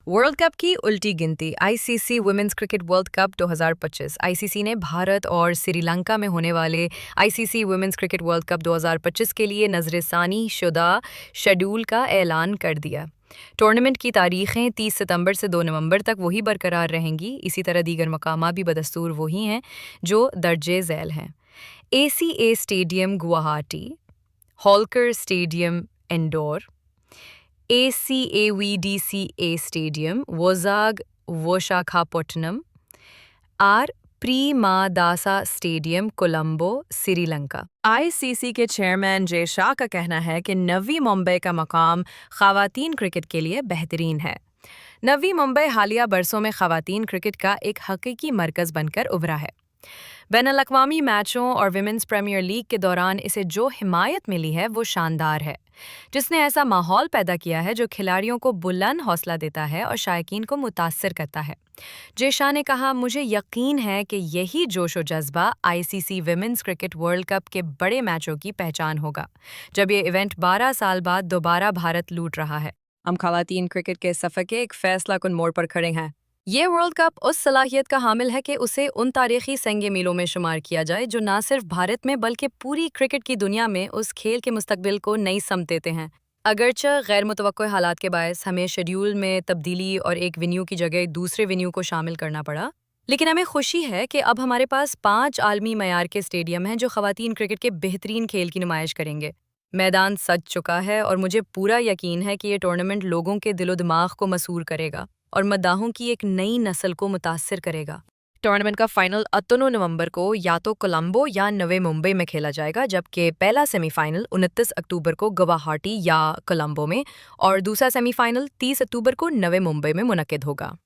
World cup की उल्टी गिनती। ICC women's cricket world cup 2025। ICC ने भारत और श्रीलंका में होने वाले ICC women's cricket world cup 2025 के लिए नज़रसानी शुदा शेड्यूल का ऐलान कर दिया। टूर्नामेंट की तारीखें 30 सितंबर से 2 नवंबर तक वही बरकरार रहेंगी। इसी तरह दीगर मकामात भी बदस्तूर वही हैं जो दर्जे झैल हैं। ACA stadium Guwahati, Holkar stadium Indore, ACAVDCA stadium Vizag Visakhapatnam, R Premadasa stadium Colombo Sri Lanka. ICC के चेयरमैन जे शाह का कहना है कि नवी मुंबई का मकाम ख़वातीन क्रिकेट के लिए बेहतरीन है। नवी मुंबई हालिया बरसों में ख़वातीन क्रिकेट का एक हकीकी मरकज़ बनकर उभरा है। बैनुल-अक़वामी मैचों और विमेंस प्रीमियर लीग के दौरान इसे जो हिमायत मिली है वो शानदार है, जिसने ऐसा माहौल पैदा किया है जो खिलाड़ियों को बुलंद हौसला देता है और शायकीन को मुतासर करता है। जे शाह ने कहा, मुझे यकीन है कि यही जोश व जज्बा ICC women's cricket world cup के बड़े मैचों की पहचान होगा, जब ये इवेंट 12 साल बाद दोबारा भारत लूट रहा है। हम ख़वातीन क्रिकेट के सफ़र के एक फैसला कुन मोड़ पर खड़े हैं। ये वर्ल्ड कप उस सलाहियत का हामिल है कि उसे उन तारीखी संगे मीलों में शुमार किया जाए जो ना सिर्फ भारत में बल्कि पूरी क्रिकेट की दुनिया में उस खेल के मुस्तकबिल को नई समत देते हैं। अगरचे गैर मुतवक्को हालात के बायस हमें शेड्यूल में तब्दीली और एक वेन्यू की जगह दूसरे वेन्यू को शामिल करना पड़ा, लेकिन हमें खुशी है कि अब हमारे पास 5 आलमी मयार के स्टेडियम हैं जो ख़वातीन क्रिकेट के बेहतरीन खेल की नुमाइश करेंगे। मैदान सज चुका है और मुझे पूरा यकीन है कि ये टूर्नामेंट लोगों के दिलो दिमाग को मसूर करेगा और मद्दाहों की एक नई नस्ल को मुतासर करेगा। टूर्नामेंट का फाइनल 8 नवंबर को या तो कोलंबो या नवे मुंबई में खेला जाएगा, जबकि पहला सेमीफाइनल 29 अक्टूबर को गुवाहाटी या कोलंबो में और दूसरा सेमीफाइनल 30 अक्टूबर को नवे मुंबई में मुनक्किद होगा।